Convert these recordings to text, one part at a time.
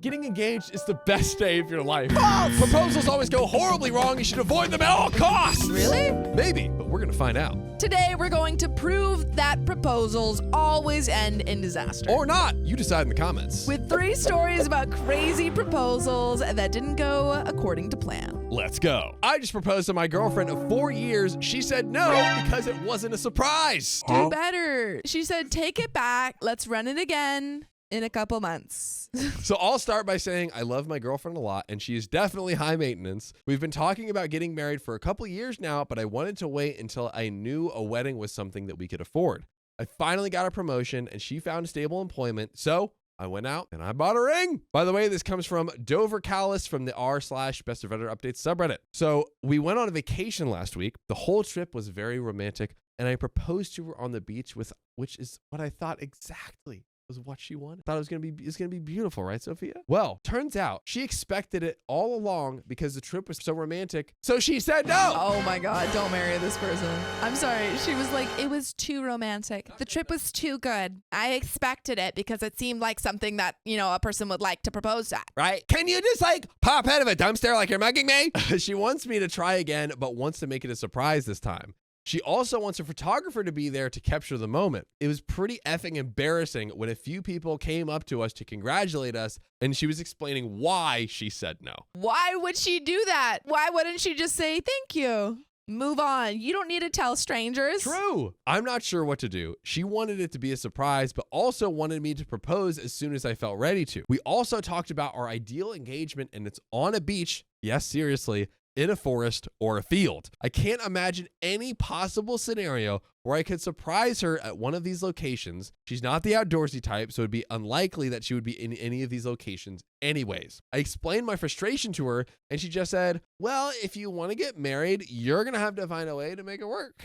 Getting engaged is the best day of your life. False! Proposals always go horribly wrong. You should avoid them at all costs. Really? Maybe, but we're going to find out. Today, we're going to prove that proposals always end in disaster. Or not. You decide in the comments. With 3 stories about crazy proposals that didn't go according to plan. Let's go. I just proposed to my girlfriend of 4 years. She said no because it wasn't a surprise. Do better. She said, take it back. Let's run it again in a couple months. So I'll start by saying I love my girlfriend a lot, and she is definitely high maintenance. We've been talking about getting married for a couple years now, but I wanted to wait until I knew a wedding was something that we could afford. I finally got a promotion, and she found stable employment, so I went out and I bought a ring. By the way, this comes from Dover Callis from the r/BestofRedditorUpdates subreddit. So we went on a vacation last week. The whole trip was very romantic, and I proposed to her on the beach, which is what I thought exactly was what she wanted. Thought it was gonna be beautiful, right, Sophia? Well, turns out she expected it all along because the trip was so romantic. So she said no. Oh my God, don't marry this person. I'm sorry. She was like, it was too romantic. The trip was too good. I expected it because it seemed like something that, a person would like to propose at. Right? Can you just pop out of a dumpster like you're mugging me? She wants me to try again, but wants to make it a surprise this time. She also wants a photographer to be there to capture the moment. It was pretty effing embarrassing when a few people came up to us to congratulate us, and she was explaining why she said no. Why would she do that? Why wouldn't she just say thank you? Move on. You don't need to tell strangers. True. I'm not sure what to do. She wanted it to be a surprise, but also wanted me to propose as soon as I felt ready to. We also talked about our ideal engagement, and it's on a beach. Yes, seriously. In a forest or a field. I can't imagine any possible scenario where I could surprise her at one of these locations. She's not the outdoorsy type, so it'd be unlikely that she would be in any of these locations anyways. I explained my frustration to her, and she just said, well, if you want to get married, you're going to have to find a way to make it work.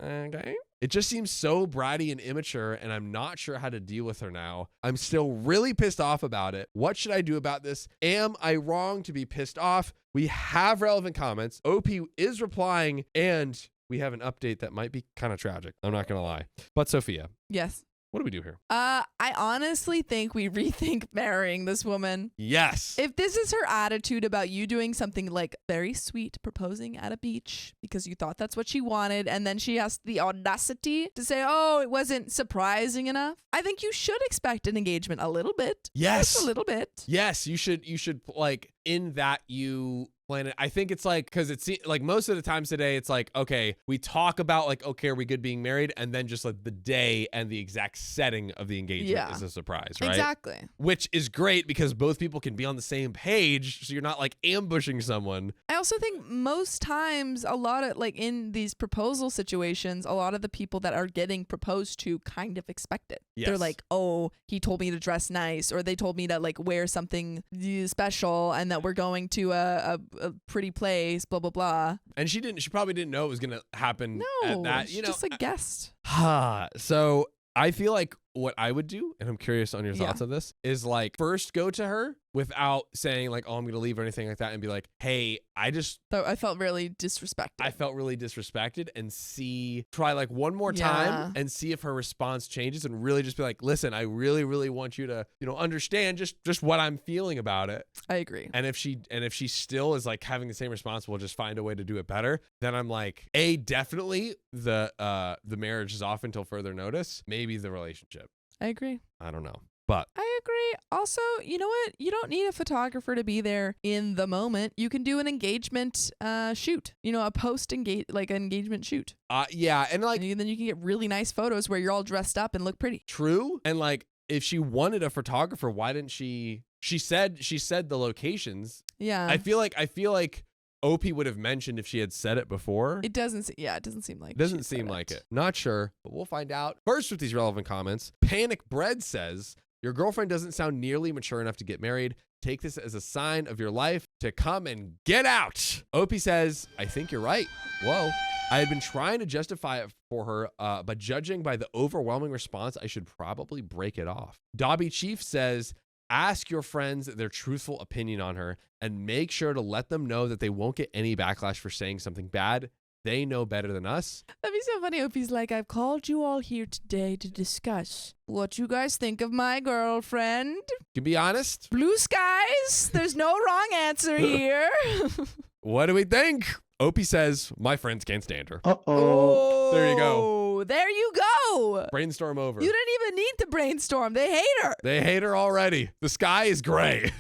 Okay. It just seems so bratty and immature, and I'm not sure how to deal with her now. I'm still really pissed off about it. What should I do about this? Am I wrong to be pissed off? We have relevant comments. OP is replying, and we have an update that might be kind of tragic. I'm not going to lie. But Sophia. Yes. What do we do here? I honestly think we rethink marrying this woman. Yes. If this is her attitude about you doing something like very sweet, proposing at a beach because you thought that's what she wanted, and then she has the audacity to say, oh, it wasn't surprising enough, I think you should expect an engagement a little bit. Yes. Just a little bit. Yes, you should in that you plan it. I think it's because it's most of the times today, it's okay, we talk about okay, are we good being married? And then just the day and the exact setting of the engagement is a surprise, right? Exactly. Which is great because both people can be on the same page. So you're not ambushing someone. I also think most times a lot of in these proposal situations, a lot of the people that are getting proposed to kind of expect it. Yes. They're like, oh, he told me to dress nice, or they told me to wear something special, and that we're going to a pretty place, blah, blah, blah. And she probably didn't know it was going to happen at that, she's just a guest. So I feel like what I would do, and I'm curious on your thoughts on this, is first go to her without saying oh, I'm going to leave or anything like that, and be like, hey, I felt really disrespected. I felt really disrespected, and try one more time and see if her response changes, and really just be like, listen, I really, really want you to, understand just what I'm feeling about it. I agree. And if she still is having the same response, we'll just find a way to do it better. Then I'm definitely the marriage is off until further notice. Maybe the relationship. I agree. I don't know. But I agree. Also, you know what? You don't need a photographer to be there in the moment. You can do an engagement shoot. A engagement shoot. Yeah, and and then you can get really nice photos where you're all dressed up and look pretty. True. And if she wanted a photographer, why didn't she? She said the locations. Yeah. I feel like OP would have mentioned if she had said it before. It doesn't seem like it. Not sure, but we'll find out. First with these relevant comments, Panic Bread says, your girlfriend doesn't sound nearly mature enough to get married. Take this as a sign of your life to come and get out. OP says, I think you're right. Whoa. I had been trying to justify it for her, but judging by the overwhelming response, I should probably break it off. Dobby Chief says, ask your friends their truthful opinion on her and make sure to let them know that they won't get any backlash for saying something bad They know better than us. That'd be so funny if he's like, I've called you all here today to discuss what you guys think of my girlfriend. To be honest, Blue skies. There's no wrong answer here. what do we think? Opie says, my friends can't stand her. Oh, There you go. There you go. Brainstorm over. You didn't even need to brainstorm. They hate her. They hate her already. The sky is gray.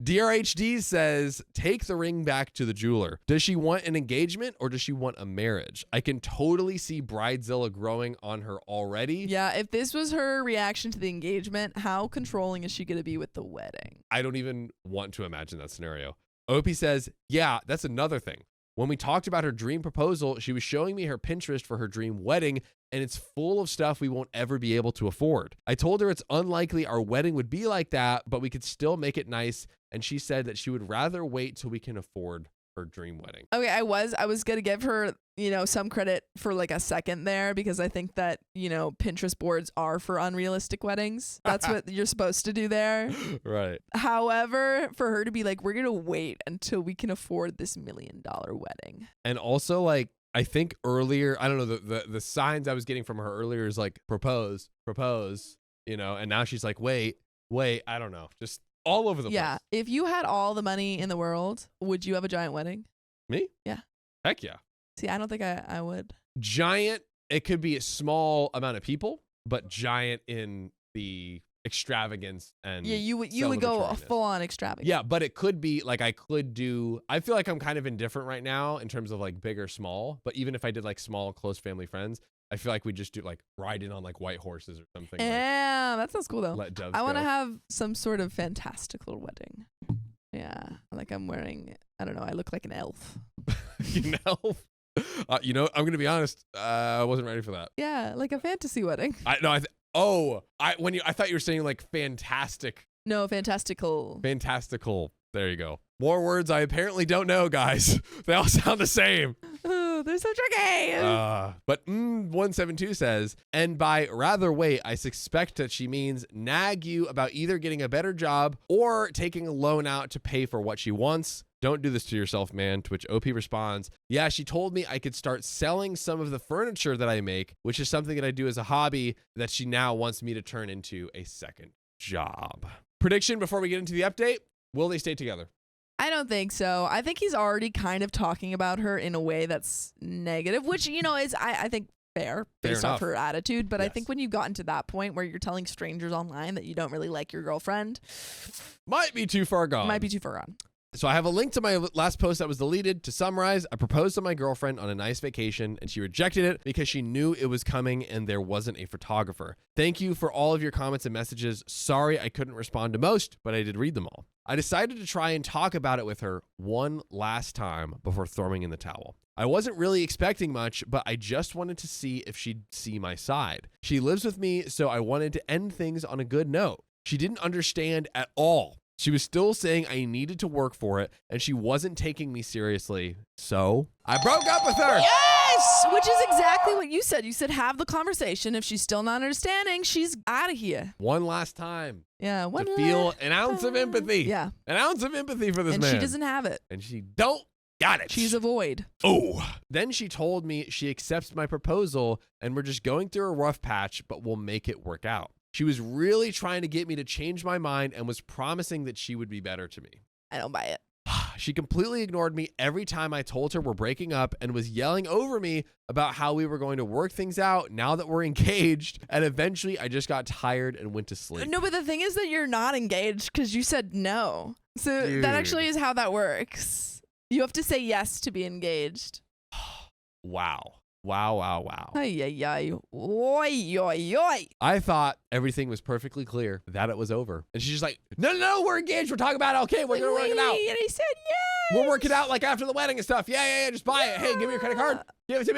DRHD says, take the ring back to the jeweler. Does she want an engagement or does she want a marriage? I can totally see Bridezilla growing on her already. Yeah, if this was her reaction to the engagement, how controlling is she going to be with the wedding? I don't even want to imagine that scenario. Opie says, yeah, that's another thing. When we talked about her dream proposal, she was showing me her Pinterest for her dream wedding, and it's full of stuff we won't ever be able to afford. I told her it's unlikely our wedding would be like that, but we could still make it nice, and she said that she would rather wait till we can afford her dream wedding. Okay, I was going to give her, some credit for like a second there because I think that, Pinterest boards are for unrealistic weddings. That's what you're supposed to do there. Right. However, for her to be like, we're going to wait until we can afford this $1 million wedding. And also, like, I think earlier, I don't know, the signs I was getting from her earlier is like, propose, and now she's like, wait, I don't know. Just all over the place. Yeah. If you had all the money in the world, would you have a giant wedding? Me? Yeah. Heck yeah. See, I don't think I would. Giant, it could be a small amount of people, but giant in the extravagance and yeah, you would go full on extravagant. Yeah, but it could be like I feel like I'm kind of indifferent right now in terms of like big or small, but even if I did like small close family friends, I feel like we just do like ride in on like white horses or something. Yeah, that sounds cool though. Let doves I want to go. have some sort of fantastical wedding. Yeah, like I'm wearing, I don't know, I look like an elf. You know? I'm gonna be honest. I wasn't ready for that. Yeah, like a fantasy wedding. I thought you were saying like fantastic. No, fantastical. Fantastical. There you go. More words I apparently don't know, guys. They all sound the same. Oh, they're so tricky. But 172 says, and by rather wait, I suspect that she means nag you about either getting a better job or taking a loan out to pay for what she wants. Don't do this to yourself, man. To which OP responds, yeah, she told me I could start selling some of the furniture that I make, which is something that I do as a hobby that she now wants me to turn into a second job. Prediction before we get into the update, will they stay together? I don't think so. I think he's already kind of talking about her in a way that's negative, which, is, I think, fair based off her attitude. But yes. I think when you've gotten to that point where you're telling strangers online that you don't really like your girlfriend, might be too far gone. So I have a link to my last post that was deleted. To summarize, I proposed to my girlfriend on a nice vacation and she rejected it because she knew it was coming and there wasn't a photographer. Thank you for all of your comments and messages. Sorry I couldn't respond to most, but I did read them all. I decided to try and talk about it with her one last time before throwing in the towel. I wasn't really expecting much, but I just wanted to see if she'd see my side. She lives with me, so I wanted to end things on a good note. She didn't understand at all. She was still saying I needed to work for it, and she wasn't taking me seriously. So I broke up with her. Yes! Which is exactly what you said. You said have the conversation. If she's still not understanding, she's out of here. One last time. Yeah. To feel an ounce of empathy. Yeah. An ounce of empathy for this man. And she doesn't have it. And she don't got it. She's a void. Oh. Then she told me she accepts my proposal, and we're just going through a rough patch, but we'll make it work out. She was really trying to get me to change my mind and was promising that she would be better to me. I don't buy it. She completely ignored me every time I told her we're breaking up and was yelling over me about how we were going to work things out now that we're engaged. And eventually I just got tired and went to sleep. No, but the thing is that you're not engaged because you said no. So that actually is how that works. You have to say yes to be engaged. Wow. Ay, ay, ay. Oy, oy, oy. I thought everything was perfectly clear that it was over. And she's just like, no, we're engaged. We're talking about it. Okay, we're going to work it out. And he said yes. We'll work it out like after the wedding and stuff. Yeah, just buy it. Hey, give me your credit card. Give it to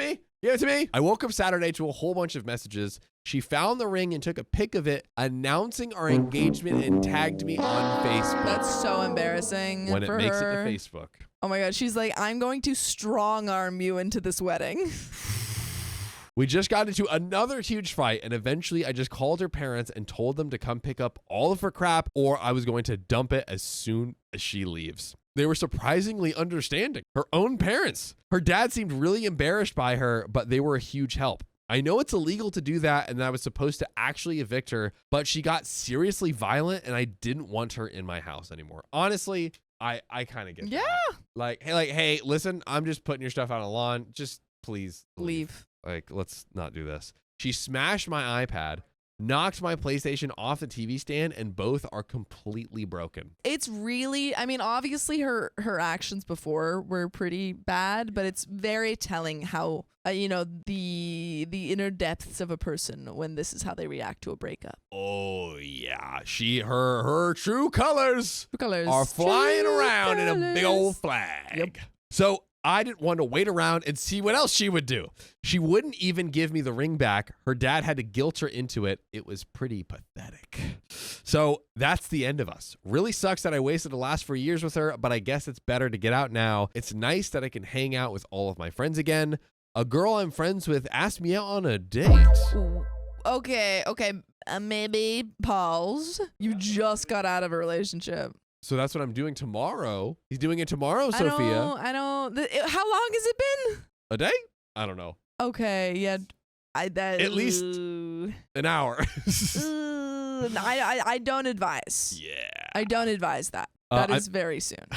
me. I woke up Saturday to a whole bunch of messages. She found the ring and took a pic of it, announcing our engagement and tagged me on Facebook. That's so embarrassing when for it makes her. it to Facebook. Oh my God. She's like, I'm going to strong arm you into this wedding. We just got into another huge fight, and eventually I just called her parents and told them to come pick up all of her crap, or I was going to dump it as soon as she leaves. They were surprisingly understanding. Her own parents. Her dad seemed really embarrassed by her, but they were a huge help. I know it's illegal to do that and that I was supposed to actually evict her, but she got seriously violent and I didn't want her in my house anymore. Honestly, I kind of get that. Like, hey, listen, I'm just putting your stuff out on the lawn. Just please leave. Like, let's not do this. She smashed my iPad, knocked my PlayStation off the TV stand, and both are completely broken. It's really, I mean, obviously her actions before were pretty bad, but it's very telling how, the inner depths of a person when this is how they react to a breakup. Oh, yeah. Her true colors are flying around in a big old flag. Yep. So I didn't want to wait around and see what else she would do. She wouldn't even give me the ring back. Her dad had to guilt her into it. It was pretty pathetic. So that's the end of us. Really sucks that I wasted the last 4 years with her, but I guess it's better to get out now. It's nice that I can hang out with all of my friends again. A girl I'm friends with asked me out on a date. Okay. Maybe pause. You just got out of a relationship. So that's what I'm doing tomorrow. He's doing it tomorrow, Sophia. I don't. How long has it been? A day? I don't know. Okay, yeah. At least an hour. I don't advise. Yeah. I don't advise that. That is very soon.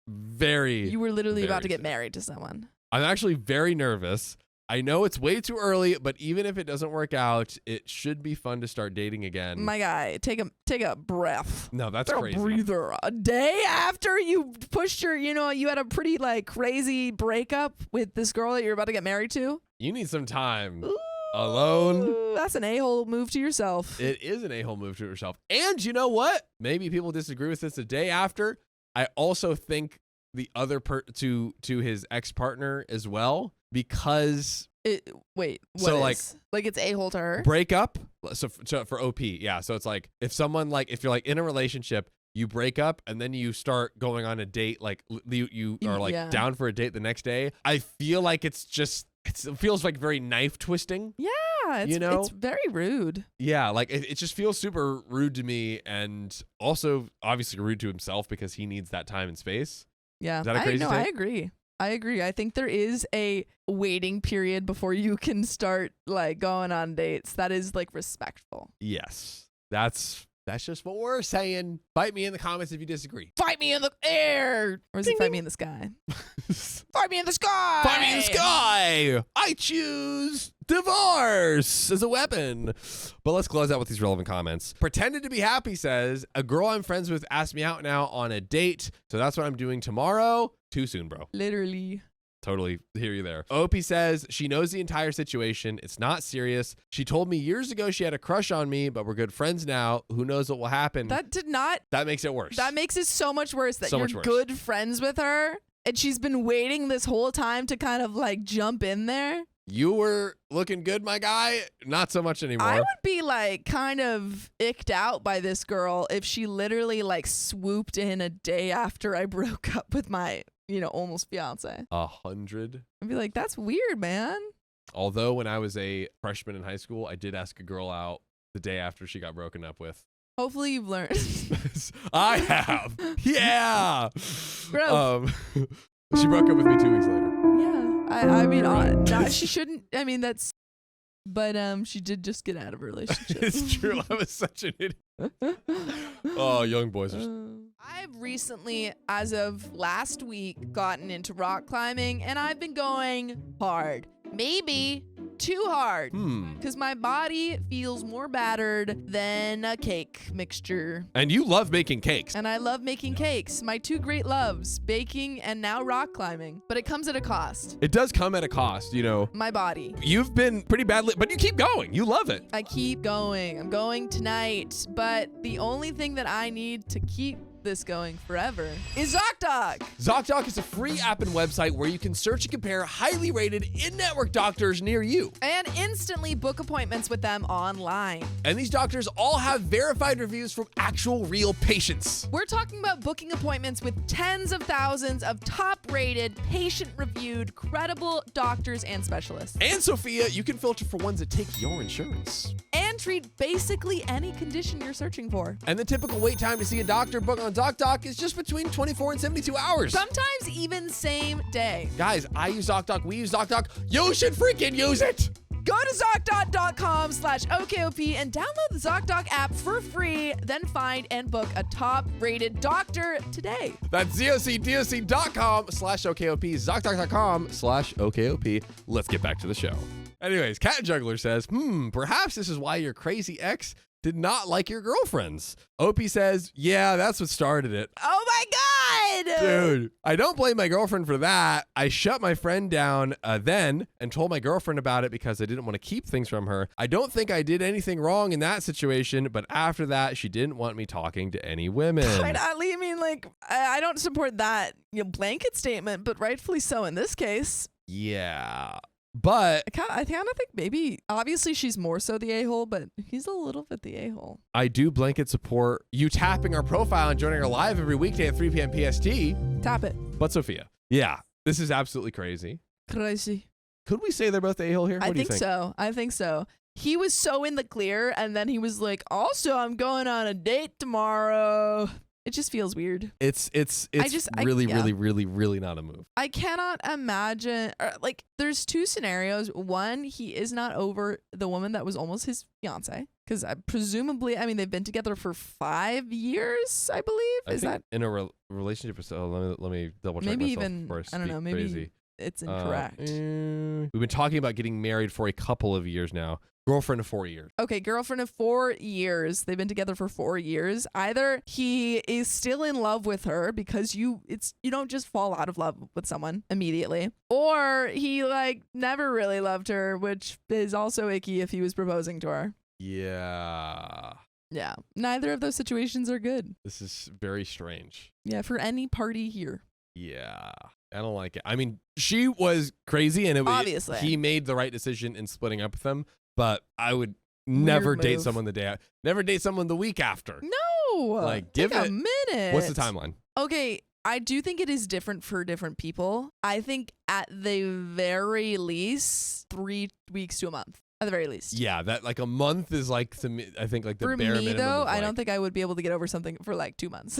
You were literally about to get married to someone. I'm actually very nervous. I know it's way too early, but even if it doesn't work out, it should be fun to start dating again. My guy, take a breath. No, that's take crazy. A breather. A day after you pushed you had a pretty crazy breakup with this girl that you're about to get married to. You need some time alone. That's an a-hole move to yourself. It is an a-hole move to yourself. And you know what? Maybe people disagree with this the day after. I also think the other to his ex-partner as well. Because it's a-hole to her? Break up. So for OP, yeah. So it's like if you're like in a relationship, you break up and then you start going on a date, like you are like down for a date the next day. I feel like it feels like very knife twisting. Yeah, it's very rude. Yeah, like it just feels super rude to me, and also obviously rude to himself because he needs that time and space. Yeah, Is that a crazy take? I agree. I think there is a waiting period before you can start going on dates. That is respectful. Yes. That's just what we're saying. Fight me in the comments if you disagree. Fight me in the air. Or is it fight me in the sky? Fight me in the sky. Fight me in the sky. I choose divorce as a weapon. But let's close out with these relevant comments. Pretended to be happy says, a girl I'm friends with asked me out now on a date. So that's what I'm doing tomorrow. Too soon, bro. Literally. Totally hear you there. OP says she knows the entire situation. It's not serious. She told me years ago she had a crush on me, but we're good friends now. Who knows what will happen? That makes it worse. That makes it so much worse that you're good friends with her and she's been waiting this whole time to kind of jump in there. You were looking good, my guy. Not so much anymore. I would be kind of icked out by this girl if she literally swooped in a day after I broke up with my almost fiance. 100. I'd be like, that's weird, man. Although when I was a freshman in high school, I did ask a girl out the day after she got broken up with. Hopefully you've learned. I have. Yeah. Gross. She broke up with me 2 weeks later. Yeah. I mean, she shouldn't. I mean, that's. But she did just get out of a relationship. It's true. I was such an idiot. Oh, young boys are. I've recently, as of last week, gotten into rock climbing, and I've been going hard. Maybe too hard. Because my body feels more battered than a cake mixture. And you love making cakes. And I love making cakes. My two great loves, baking and now rock climbing. But it comes at a cost. It does come at a cost, My body. You've been pretty badly, but you keep going. You love it. I keep going. I'm going tonight. But the only thing that I need to keep this going forever is ZocDoc. ZocDoc is a free app and website where you can search and compare highly rated in-network doctors near you. And instantly book appointments with them online. And these doctors all have verified reviews from actual real patients. We're talking about booking appointments with tens of thousands of top-rated, patient-reviewed, credible doctors and specialists. And Sophia, you can filter for ones that take your insurance. And can treat basically any condition you're searching for. And the typical wait time to see a doctor book on ZocDoc is just between 24 and 72 hours. Sometimes even same day. Guys, I use ZocDoc. We use ZocDoc. You should freaking use it. Go to ZocDoc.com/OKOP and download the ZocDoc app for free. Then find and book a top-rated doctor today. That's ZocDoc.com/OKOP, ZocDoc.com/OKOP. Let's get back to the show. Anyways, Cat Juggler says, perhaps this is why your crazy ex did not like your girlfriends. Opie says, yeah, that's what started it. Oh my God! Dude, I don't blame my girlfriend for that. I shut my friend down then and told my girlfriend about it because I didn't want to keep things from her. I don't think I did anything wrong in that situation, but after that, she didn't want me talking to any women. I mean, like, I don't support that blanket statement, but rightfully so in this case. Yeah. But I kind of think maybe, obviously she's more so the a-hole, but he's a little bit the a-hole. I do blanket support you tapping our profile and joining our live every weekday at 3 p.m. PST. Tap it. But Sophia, yeah, this is absolutely crazy. Crazy. Could we say they're both a-hole here? I What do you think so. I think so. He was so in the clear, and then he was like, also, I'm going on a date tomorrow. It just feels weird. It's really not a move. I cannot imagine, like, there's two scenarios. One, he is not over the woman that was almost his fiance. Because presumably, I mean, they've been together for 5 years, I believe. I think in a relationship or so. Let me double check maybe myself even, before I don't know, maybe crazy. It's incorrect. We've been talking about getting married for a couple of years now. Girlfriend of 4 years. Okay, girlfriend of 4 years. They've been together for 4 years. Either he is still in love with her because you don't just fall out of love with someone immediately, or he like never really loved her, which is also icky if he was proposing to her. Yeah. Yeah. Neither of those situations are good. This is very strange. Yeah, for any party here. Yeah. I don't like it. I mean, she was crazy and obviously he made the right decision in splitting up with them. But I would never date someone never date someone the week after. No. Like, give it a minute. What's the timeline? Okay, I do think it is different for different people. I think at the very least 3 weeks to a month. At the very least. Yeah, that like a month is like to me, I think like the for bare me, minimum. Though, I don't think I would be able to get over something for like 2 months.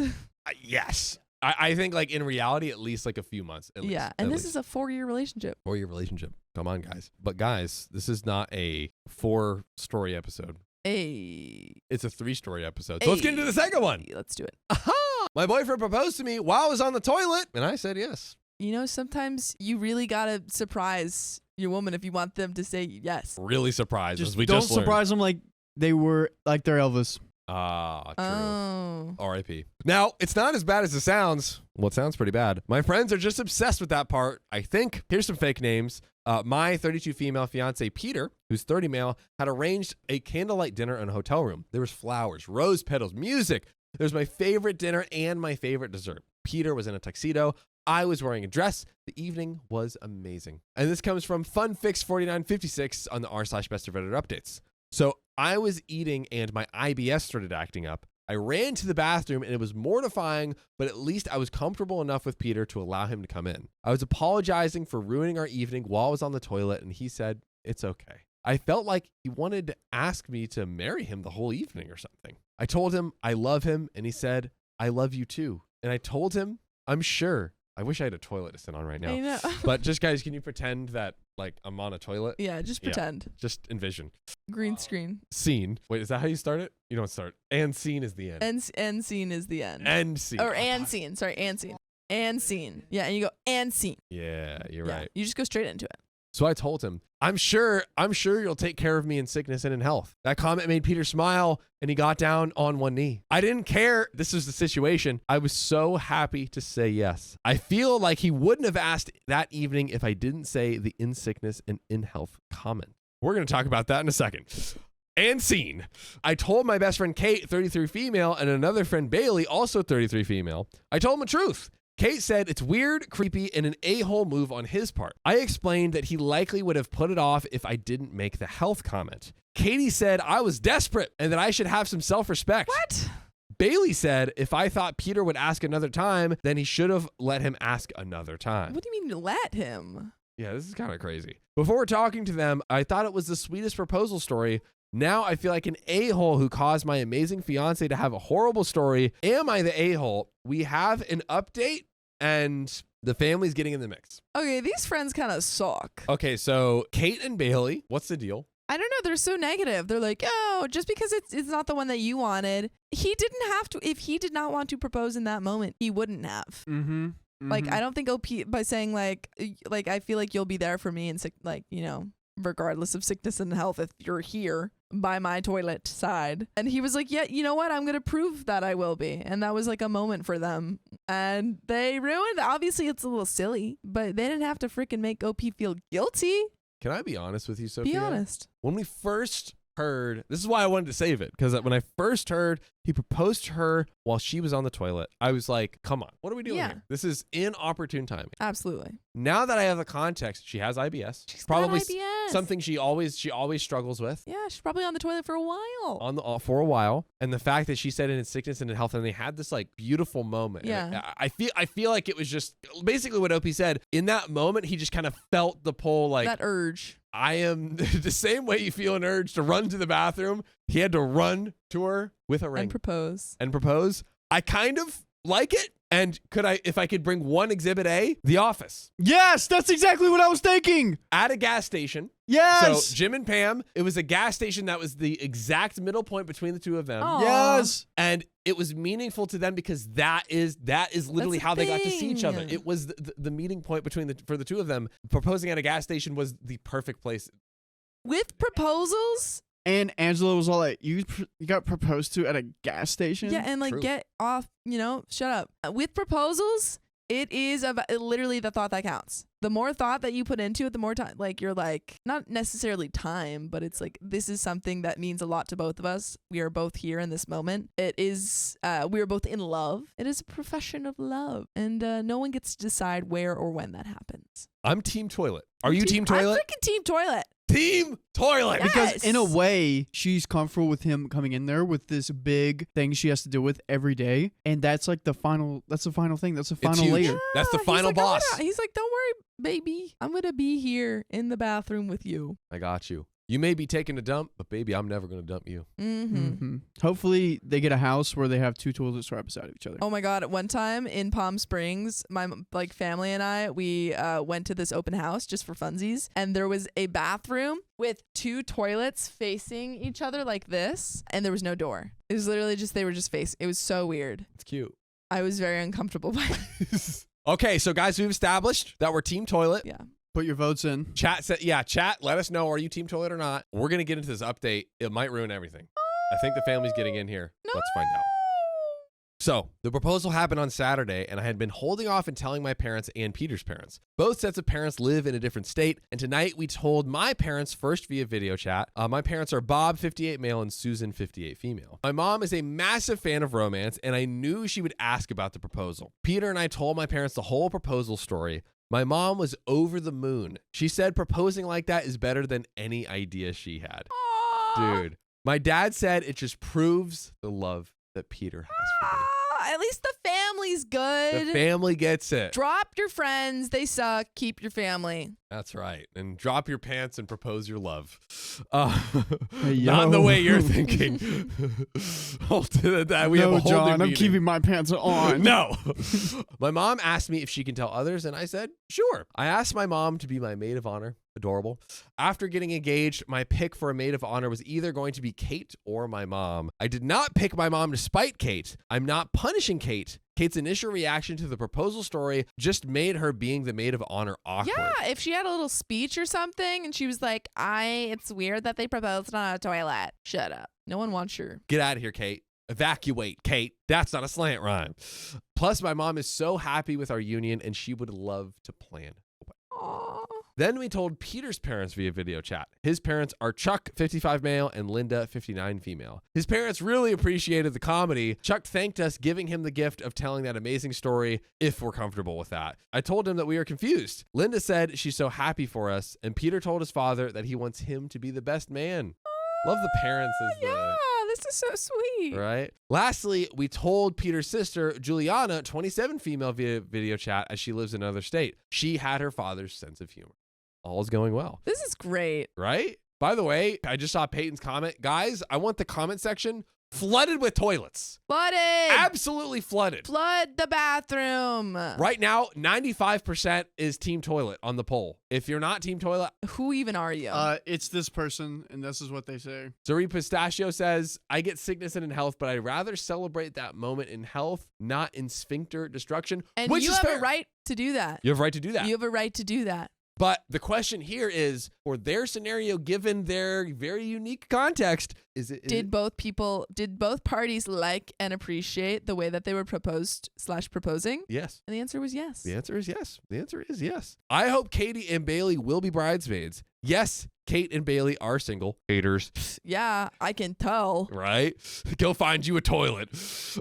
Yes. I think like in reality, at least like a few months. Yeah, and this is a 4-year relationship. 4-year relationship. Come on, guys. But guys, this is not a 4-story episode. It's a 3-story episode. So let's get into the second one. Let's do it. Aha! My boyfriend proposed to me while I was on the toilet, and I said yes. You know, sometimes you really gotta surprise your woman if you want them to say yes. Really surprised. Don't surprise them like they were like they're Elvis. Ah, true. Oh. R.I.P. Now, it's not as bad as it sounds. Well, it sounds pretty bad. My friends are just obsessed with that part, I think. Here's some fake names. My 32 female fiance, Peter, who's 30 male, had arranged a candlelight dinner in a hotel room. There was flowers, rose petals, music. There's my favorite dinner and my favorite dessert. Peter was in a tuxedo. I was wearing a dress. The evening was amazing. And this comes from FunFix4956 on the r/BestofRedditorUpdates. So I was eating and my IBS started acting up. I ran to the bathroom and it was mortifying, but at least I was comfortable enough with Peter to allow him to come in. I was apologizing for ruining our evening while I was on the toilet, and he said, it's okay. I felt like he wanted to ask me to marry him the whole evening or something. I told him I love him, and he said, I love you too. And I told him, I'm sure. I wish I had a toilet to sit on right now. I know. But just guys, can you pretend that like I'm on a toilet? Yeah, just pretend. Yeah, just envision. Green screen. Scene. Wait, is that how you start it? You don't start. And scene is the end. End scene is the end. End scene. Or and scene. Sorry, and scene. And scene. Yeah, and you go and scene. Yeah, you're right. You just go straight into it. So I told him, I'm sure you'll take care of me in sickness and in health. That comment made Peter smile, and he got down on one knee. I didn't care. This was the situation. I was so happy to say yes. I feel like he wouldn't have asked that evening if I didn't say the in sickness and in health comment. We're going to talk about that in a second. And scene. I told my best friend Kate, 33 female, and another friend Bailey, also 33 female. I told them the truth. Kate said it's weird, creepy, and an a-hole move on his part. I explained that he likely would have put it off if I didn't make the health comment. Katie said I was desperate and that I should have some self-respect. What? Bailey said if I thought Peter would ask another time, then he should have let him ask another time. What do you mean let him? Yeah, this is kind of crazy. Before talking to them, I thought it was the sweetest proposal story. Now I feel like an a-hole who caused my amazing fiance to have a horrible story. Am I the a-hole? We have an update and the family's getting in the mix. Okay, these friends kind of suck. Okay, so Kate and Bailey, what's the deal? I don't know. They're so negative. They're like, oh, just because it's not the one that you wanted. He didn't have to. If he did not want to propose in that moment, he wouldn't have. Mm-hmm. Like, I don't think OP, by saying like I feel like you'll be there for me and regardless of sickness and health, if you're here by my toilet side. And he was like, yeah, you know what? I'm going to prove that I will be. And that was like a moment for them. And they ruined, obviously it's a little silly, but they didn't have to freaking make OP feel guilty. Can I be honest with you, Sophia? Be honest. When we first heard, this is why I wanted to save it, because when I first heard he proposed to her while she was on the toilet, I was like, come on, what are we doing here? This is inopportune timing. Absolutely. Now that I have the context, she has IBS. She's probably got IBS. Something she always struggles with. Yeah, she's probably on the toilet for a while. For a while. And the fact that she said in sickness and in health, and they had this like beautiful moment. Yeah. I feel like it was just basically what Opie said. In that moment, he just kind of felt the pull, like that urge. I am the same way you feel an urge to run to the bathroom. He had to run to her with a ring And propose. I kind of like it. And if I could bring one exhibit A, The Office. Yes, that's exactly what I was thinking. At a gas station. Yes. So Jim and Pam, it was a gas station that was the exact middle point between the two of them. Aww. Yes. And it was meaningful to them because that is literally how they got to see each other. It was the meeting point for the two of them. Proposing at a gas station was the perfect place. With proposals? And Angela was all like, you got proposed to at a gas station? Yeah, and like, True. get off, shut up. With proposals, it is literally the thought that counts. The more thought that you put into it, the more time, like, you're like, not necessarily time, but it's like, this is something that means a lot to both of us. We are both here in this moment. It is, we are both in love. It is a profession of love. And no one gets to decide where or when that happens. I'm team toilet. Are you team toilet? I'm freaking team toilet. Team toilet. Yes. Because in a way, she's comfortable with him coming in there with this big thing she has to deal with every day. And that's like the final thing. That's the final huge. layer. That's the final boss. He's like, don't worry, baby. I'm going to be here in the bathroom with you. I got you. You may be taking a dump, but baby, I'm never going to dump you. Mm-hmm. Hopefully they get a house where they have two toilets right beside each other. Oh my God. One time in Palm Springs, my family and I, we went to this open house just for funsies. And there was a bathroom with two toilets facing each other like this. And there was no door. It was literally they were just facing. It was so weird. It's cute. I was very uncomfortable by it. Okay, so guys, we've established that we're team toilet. Yeah. Put your votes in. Chat, let us know, are you team toilet or not? We're going to get into this update. It might ruin everything. I think the family's getting in here. No. Let's find out. So the proposal happened on Saturday, and I had been holding off and telling my parents and Peter's parents. Both sets of parents live in a different state, and tonight we told my parents first via video chat. My parents are Bob, 58 male, and Susan, 58 female. My mom is a massive fan of romance, and I knew she would ask about the proposal. Peter and I told my parents the whole proposal story. My mom was over the moon. She said proposing like that is better than any idea she had. Aww. Dude, my dad said it just proves the love that Peter has for me. At least the family's good. The family gets it. Drop your friends. They suck. Keep your family. That's right. And drop your pants and propose your love. Hey, Not in the yo. way you're thinking. Hold to that. We have a whole John, new I'm meaning. keeping my pants on. No. My mom asked me if she can tell others, and I said, sure. I asked my mom to be my maid of honor. Adorable. After getting engaged, my pick for a maid of honor was either going to be Kate or my mom. I did not pick my mom to spite Kate. I'm not punishing Kate. Kate's initial reaction to the proposal story just made her being the maid of honor awkward. Yeah, if she had a little speech or something and she was like, it's weird that they proposed on a toilet. Shut up. No one wants your... Get out of here, Kate. Evacuate, Kate. That's not a slant rhyme. Plus, my mom is so happy with our union and she would love to plan. Aww. Then we told Peter's parents via video chat. His parents are Chuck, 55 male, and Linda, 59 female. His parents really appreciated the comedy. Chuck thanked us, giving him the gift of telling that amazing story if we're comfortable with that. I told him that we are confused. Linda said she's so happy for us, and Peter told his father that he wants him to be the best man. Love the parents as the... Yeah, this is so sweet. Right. Lastly, we told Peter's sister, Juliana, 27 female via video chat, as she lives in another state. She had her father's sense of humor. All is going well. This is great. Right? By the way, I just saw Peyton's comment. Guys, I want the comment section flooded with toilets. Flooded. Absolutely flooded. Flood the bathroom. Right now, 95% is team toilet on the poll. If you're not team toilet, Who even are you? It's this person, and this is what they say. Zuri Pistachio says, I get sickness and in health, but I'd rather celebrate that moment in health, not in sphincter destruction. And which you is have fair. a right to do that. You have a right to do that. You have a right to do that. But the question here is, for their scenario, given their very unique context, Did both parties like and appreciate the way that they were proposing? Yes. And the answer was yes. The answer is yes. The answer is yes. I hope Katie and Bailey will be bridesmaids. Yes, Kate and Bailey are single. Haters. Yeah, I can tell. Right? Go find you a toilet.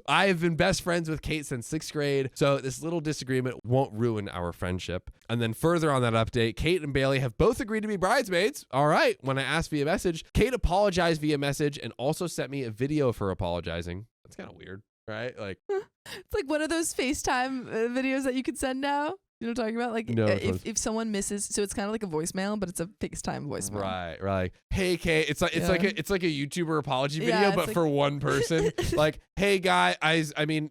I have been best friends with Kate since 6th grade, so this little disagreement won't ruin our friendship. And then further on that update, Kate and Bailey have both agreed to be bridesmaids. All right. When I asked via message, Kate apologized via message and also sent me a video of her apologizing. That's kind of weird, right? Like, It's like one of those FaceTime videos that you could send now. You know what I'm talking about? Like No, if someone misses, so it's kind of like a voicemail, but it's a FaceTime voicemail. right. Hey, Kate, it's like a YouTuber apology video, Yeah, it's but like- for one person. Like, hey, guy,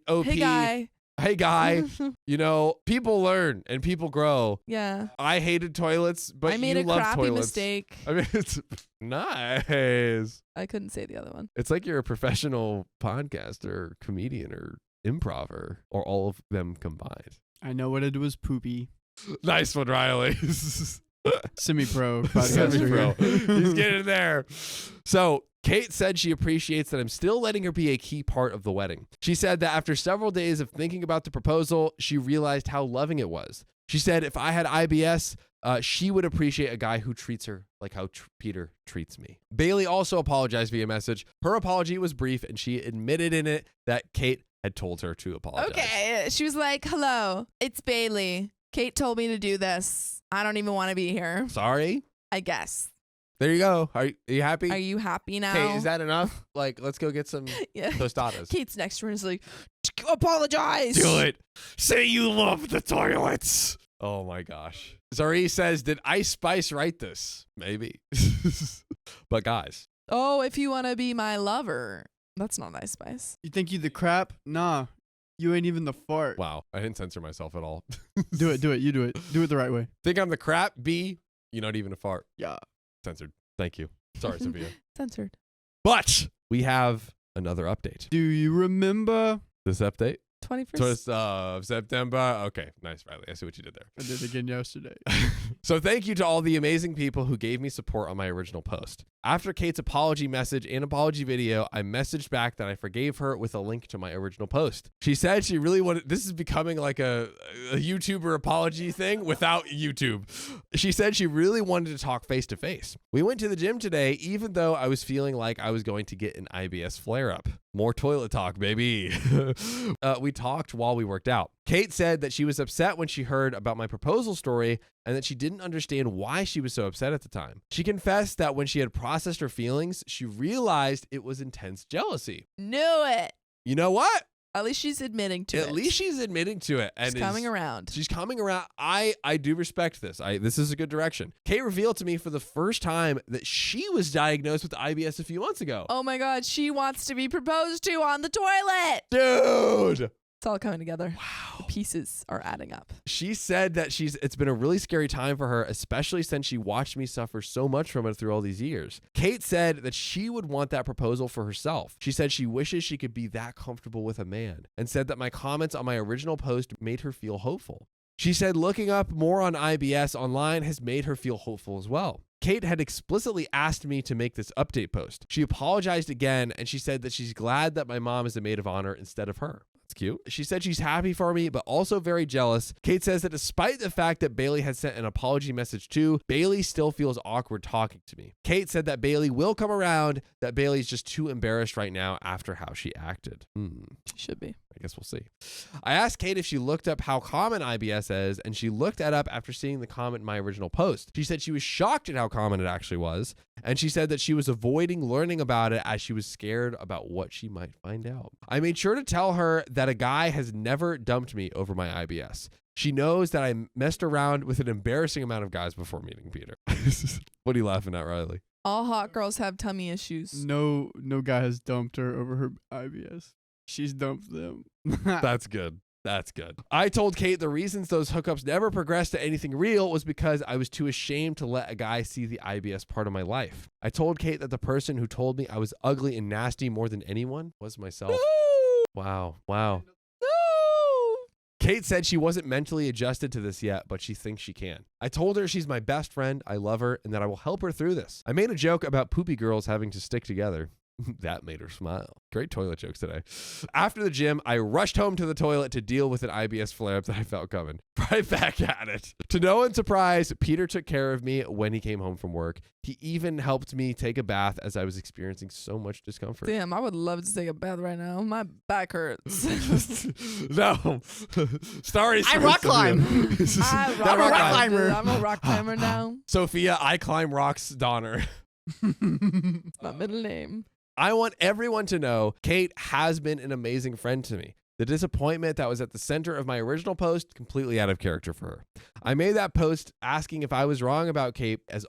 OP. Hey guy. Hey, guy, you know, people learn and people grow. Yeah. I hated toilets, but I made you a love crappy toilets. mistake. I mean, it's nice. I couldn't say the other one. It's like you're a professional podcaster, comedian, or improver, or all of them combined. I know what it was, poopy. Nice one, Riley. Semi-pro podcaster. Semi-pro. here. He's getting there. So Kate said she appreciates that I'm still letting her be a key part of the wedding. She said that after several days of thinking about the proposal, she realized how loving it was. She said if I had IBS, she would appreciate a guy who treats her like how Peter treats me. Bailey also apologized via message. Her apology was brief, and she admitted in it that Kate had told her to apologize. Okay. She was like, hello, it's Bailey. Kate told me to do this. I don't even want to be here. Sorry. I guess. There you go. Are you happy? Are you happy now? Kate, is that enough? Like, let's go get some Yeah. tostadas. Kate's next to her is like, apologize. Do it. Say you love the toilets. Oh my gosh. Zari says, did Ice Spice write this? Maybe. But guys. Oh, if you want to be my lover. That's not Ice Spice. You think you the crap? Nah. You ain't even the fart. Wow. I didn't censor myself at all. Do it. You do it. Do it the right way. Think I'm the crap? B, you're not even a fart. Yeah. Censored. Thank you. Sorry, Sophia. Censored. But we have another update. Do you remember? This update? 21st. 1st of September. Okay, nice, Riley. I see what you did there. I did it again yesterday. So thank you to all the amazing people who gave me support on my original post. After Kate's apology message and apology video, I messaged back that I forgave her with a link to my original post. She said she really wanted, this is becoming like a YouTuber apology thing without YouTube. She said she really wanted to talk face to face. We went to the gym today, even though I was feeling like I was going to get an IBS flare up. More toilet talk, baby. We talked while we worked out. Kate said that she was upset when she heard about my proposal story and that she didn't understand why she was so upset at the time. She confessed that when she had processed her feelings, she realized it was intense jealousy. Knew it. You know what? At least she's admitting to it. At least she's admitting to it. And she's coming around. She's coming around. I do respect this. This is a good direction. Kate revealed to me for the first time that she was diagnosed with IBS a few months ago. Oh my God, she wants to be proposed to on the toilet. Dude. It's all coming together. Wow. The pieces are adding up. She said that it's been a really scary time for her, especially since she watched me suffer so much from it through all these years. Kate said that she would want that proposal for herself. She said she wishes she could be that comfortable with a man, and said that my comments on my original post made her feel hopeful. She said looking up more on IBS online has made her feel hopeful as well. Kate had explicitly asked me to make this update post. She apologized again, and she said that she's glad that my mom is a maid of honor instead of her. That's cute. She said she's happy for me, but also very jealous. Kate says that despite the fact that Bailey had sent an apology message too, Bailey still feels awkward talking to me. Kate said that Bailey will come around, that Bailey's just too embarrassed right now after how she acted. She should be. I guess we'll see. I asked Kate if she looked up how common IBS is, and she looked that up after seeing the comment in my original post. She said she was shocked at how common it actually was, and she said that she was avoiding learning about it as she was scared about what she might find out. I made sure to tell her that a guy has never dumped me over my IBS. She knows that I messed around with an embarrassing amount of guys before meeting Peter. What are you laughing at, Riley? All hot girls have tummy issues. No guy has dumped her over her IBS. She's dumped them. That's good. That's good. I told Kate the reasons those hookups never progressed to anything real was because I was too ashamed to let a guy see the IBS part of my life. I told Kate that the person who told me I was ugly and nasty more than anyone was myself. Wow. No! Kate said she wasn't mentally adjusted to this yet, but she thinks she can. I told her she's my best friend, I love her, and that I will help her through this. I made a joke about poopy girls having to stick together. That made her smile. Great toilet jokes today. After the gym, I rushed home to the toilet to deal with an IBS flare-up that I felt coming. Right back at it. To no one's surprise, Peter took care of me when he came home from work. He even helped me take a bath as I was experiencing so much discomfort. Damn, I would love to take a bath right now. My back hurts. No. Stories. I rock climb. I'm rock climber. I'm a rock climber now. Sophia, I climb rocks, Donner. It's my middle name. I want everyone to know Kate has been an amazing friend to me. The disappointment that was at the center of my original post, completely out of character for her. I made that post asking if I was wrong about Kate, as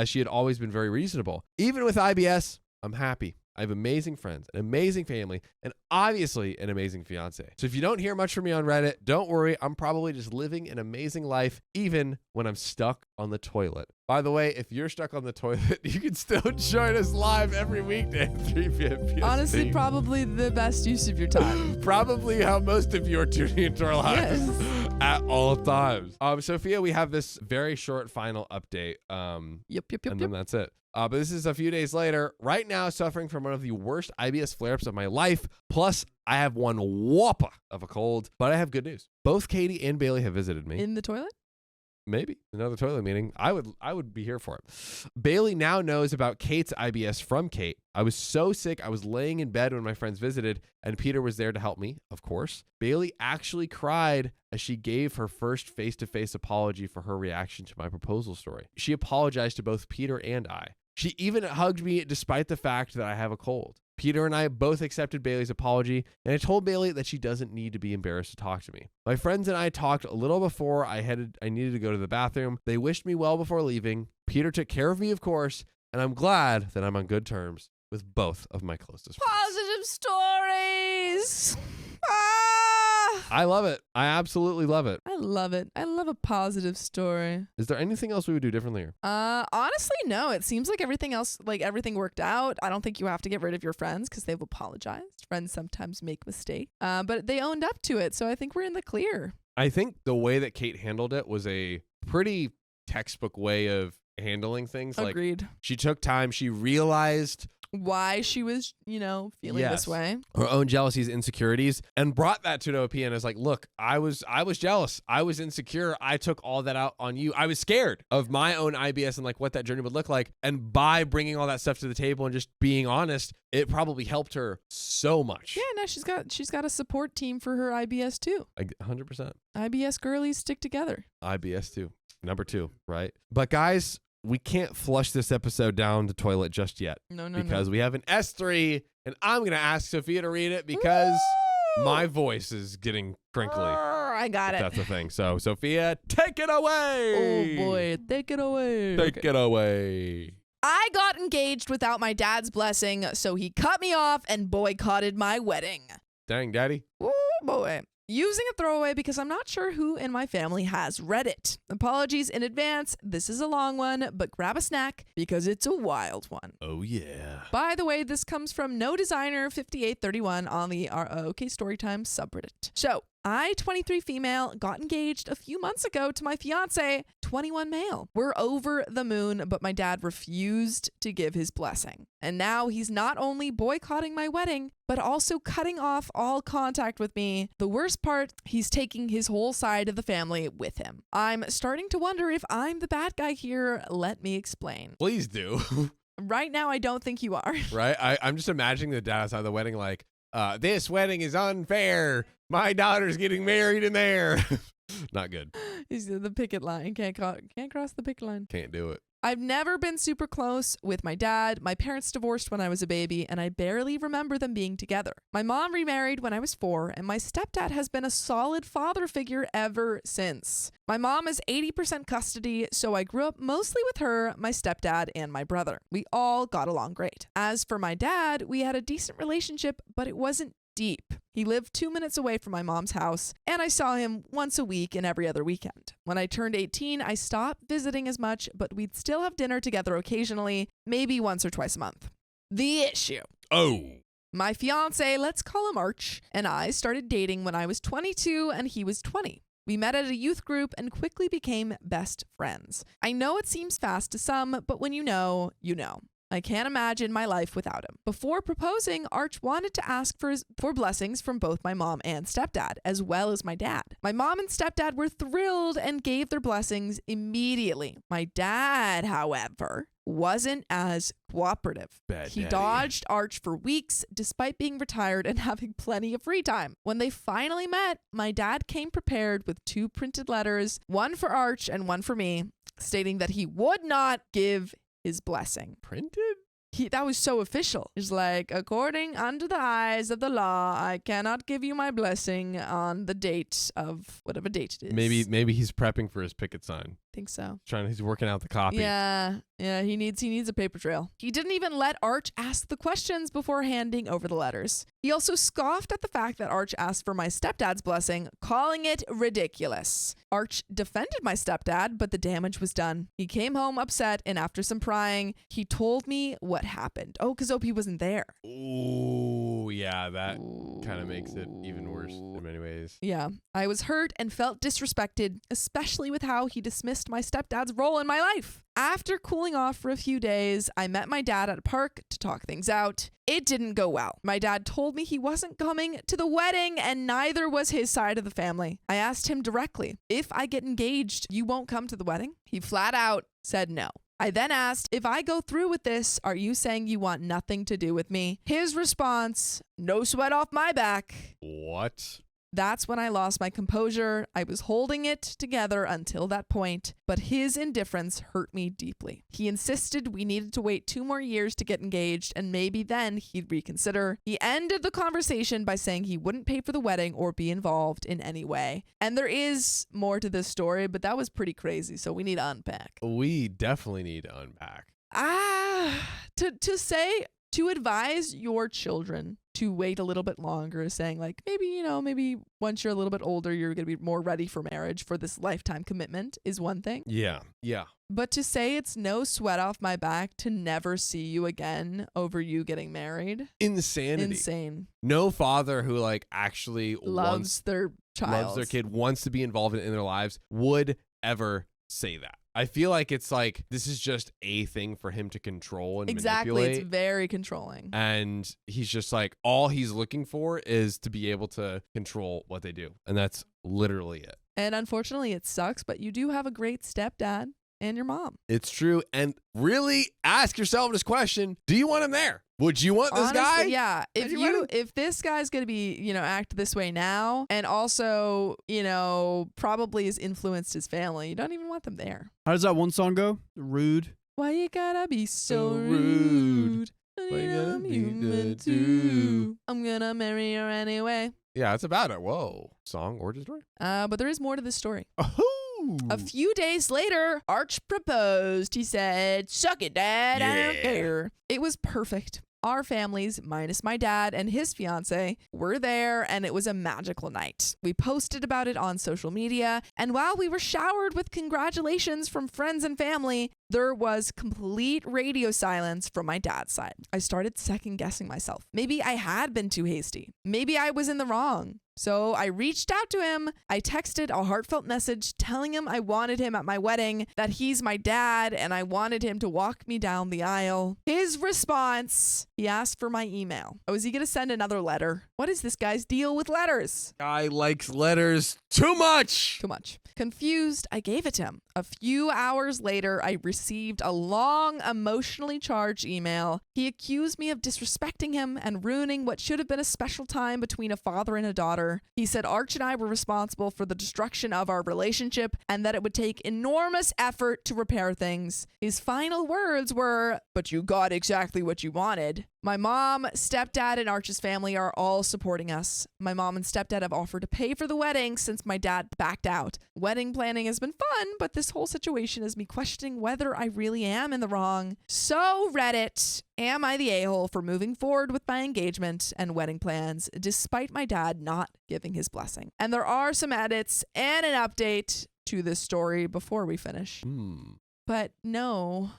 she had always been very reasonable. Even with IBS, I'm happy. I have amazing friends, an amazing family, and obviously an amazing fiance. So if you don't hear much from me on Reddit, don't worry. I'm probably just living an amazing life, even when I'm stuck on the toilet. By the way, if you're stuck on the toilet, you can still join us live every weekday at 3 p.m. PST. Honestly, probably the best use of your time. Probably how most of you are tuning into our lives at all times. Sophia, we have this very short final update. Yep. And then that's it. But this is a few days later. Right now, suffering from one of the worst IBS flare-ups of my life. Plus, I have one whopper of a cold. But I have good news. Both Katie and Bailey have visited me. In the toilet? Maybe another toilet meeting. I would be here for it. Bailey now knows about Kate's IBS from Kate. I was so sick. I was laying in bed when my friends visited, and Peter was there to help me, of course. Bailey actually cried as she gave her first face-to-face apology for her reaction to my proposal story. She apologized to both Peter and I. She even hugged me despite the fact that I have a cold. Peter and I both accepted Bailey's apology, and I told Bailey that she doesn't need to be embarrassed to talk to me. My friends and I talked a little before I needed to go to the bathroom. They wished me well before leaving. Peter took care of me, of course, and I'm glad that I'm on good terms with both of my closest friends. Positive stories. I love it. I absolutely love it. I love it. I love a positive story. Is there anything else we would do differently here? Honestly, no. It seems like everything else, everything worked out. I don't think you have to get rid of your friends because they've apologized. Friends sometimes make mistakes, but they owned up to it. So I think we're in the clear. I think the way that Kate handled it was a pretty textbook way of handling things. Agreed. Like, she took time. She realized why she was, feeling this way. Her own jealousies, insecurities, and brought that to an OP and is like, look, I was jealous. I was insecure. I took all that out on you. I was scared of my own IBS and like what that journey would look like. And by bringing all that stuff to the table and just being honest, it probably helped her so much. Yeah, no, she's got a support team for her IBS too. 100%. IBS girlies stick together. IBS too. Number 2, right? But guys, we can't flush this episode down the toilet just yet. No. Because we have an S3, and I'm going to ask Sophia to read it because my voice is getting crinkly. I got it. That's the thing. So, Sophia, take it away. Oh, boy. Take it away. Take it away. I got engaged without my dad's blessing, so he cut me off and boycotted my wedding. Dang, Daddy. Oh, boy. Using a throwaway because I'm not sure who in my family has read it. Apologies in advance. This is a long one, but grab a snack because it's a wild one. Oh, yeah. By the way, this comes from No Designer 5831 on the OKstorytime subreddit. So, I, 23 female, got engaged a few months ago to my fiance, 21 male. We're over the moon, but my dad refused to give his blessing. And now he's not only boycotting my wedding, but also cutting off all contact with me. The worst part, he's taking his whole side of the family with him. I'm starting to wonder if I'm the bad guy here. Let me explain. Please do. Right now, I don't think you are. Right? I'm just imagining the dad outside the wedding like, this wedding is unfair. My daughter's getting married in there. Not good. He's the picket line. Can't cross the picket line. Can't do it. I've never been super close with my dad. My parents divorced when I was a baby, and I barely remember them being together. My mom remarried when I was 4, and my stepdad has been a solid father figure ever since. My mom is 80% custody, so I grew up mostly with her, my stepdad, and my brother. We all got along great. As for my dad, we had a decent relationship, but it wasn't deep. He lived 2 minutes away from my mom's house, and I saw him once a week and every other weekend. When I turned 18, I stopped visiting as much, but we'd still have dinner together occasionally, maybe once or twice a month. The issue. Oh. My fiance, let's call him Arch, and I started dating when I was 22 and he was 20. We met at a youth group and quickly became best friends. I know it seems fast to some, but when you know, you know. I can't imagine my life without him. Before proposing, Arch wanted to ask for blessings from both my mom and stepdad, as well as my dad. My mom and stepdad were thrilled and gave their blessings immediately. My dad, however, wasn't as cooperative. He dodged Arch for weeks, despite being retired and having plenty of free time. When they finally met, my dad came prepared with 2 printed letters, one for Arch and one for me, stating that he would not give his blessing. Printed? That was so official. It's like, according unto the eyes of the law, I cannot give you my blessing on the date of whatever date it is. Maybe he's prepping for his picket sign. Think so. He's working out the copy. Yeah, he needs a paper trail. He didn't even let Arch ask the questions before handing over the letters. He also scoffed at the fact that Arch asked for my stepdad's blessing, calling it ridiculous. Arch defended my stepdad, but the damage was done. He came home upset, and after some prying, he told me what happened. Oh, because OP wasn't there. Ooh, yeah, that kind of makes it even worse in many ways. Yeah, I was hurt and felt disrespected, especially with how he dismissed my stepdad's role in my life. After cooling off for a few days, I met my dad at a park to talk things out. It didn't go well. My dad told me he wasn't coming to the wedding, and neither was his side of the family. I asked him directly, if I get engaged, you won't come to the wedding? He flat out said no. I then asked, if I go through with this, are you saying you want nothing to do with me? His response, no sweat off my back. What? That's when I lost my composure. I was holding it together until that point, but his indifference hurt me deeply. He insisted we needed to wait 2 more years to get engaged, and maybe then he'd reconsider. He ended the conversation by saying he wouldn't pay for the wedding or be involved in any way. And there is more to this story, but that was pretty crazy, so we need to unpack. We definitely need to unpack. To advise your children to wait a little bit longer, saying like, maybe once you're a little bit older, you're going to be more ready for marriage, for this lifetime commitment, is one thing. Yeah. But to say it's no sweat off my back to never see you again over you getting married. Insanity. Insane. No father who actually loves their child, loves their kid, wants to be involved in their lives would ever say that. I feel like it's this is just a thing for him to control and manipulate. It's very controlling. And he's just all he's looking for is to be able to control what they do. And that's literally it. And unfortunately, it sucks, but you do have a great stepdad and your mom. It's true. And really ask yourself this question. Do you want him there? Would you want this guy? Yeah. If this guy's going to be, act this way now, and also, probably has influenced his family, you don't even want them there. How does that one song go? Rude. Why you gotta be so rude? Why you gotta I'm be human that too. I'm gonna marry her anyway. Yeah, it's about it. Whoa. Song, origin story? But there is more to this story. Oh. A few days later, Arch proposed. He said, "Suck it, Dad. I don't care." It was perfect. Our families, minus my dad and his fiance, were there, and it was a magical night. We posted about it on social media, and while we were showered with congratulations from friends and family, there was complete radio silence from my dad's side. I started second-guessing myself. Maybe I had been too hasty. Maybe I was in the wrong. So I reached out to him. I texted a heartfelt message telling him I wanted him at my wedding, that he's my dad, and I wanted him to walk me down the aisle. His response, he asked for my email. Oh, is he going to send another letter? What is this guy's deal with letters? Guy likes letters too much. Too much. Confused, I gave it to him. A few hours later, I received a long, emotionally charged email. He accused me of disrespecting him and ruining what should have been a special time between a father and a daughter. daughter. He said Arch and I were responsible for the destruction of our relationship and that it would take enormous effort to repair things. His final words were, "But you got exactly what you wanted." My mom, stepdad, and Arch's family are all supporting us. My mom and stepdad have offered to pay for the wedding since my dad backed out. Wedding planning has been fun, but this whole situation has me questioning whether I really am in the wrong. So, Reddit, am I the a-hole for moving forward with my engagement and wedding plans despite my dad not giving his blessing? And there are some edits and an update to this story before we finish. But no.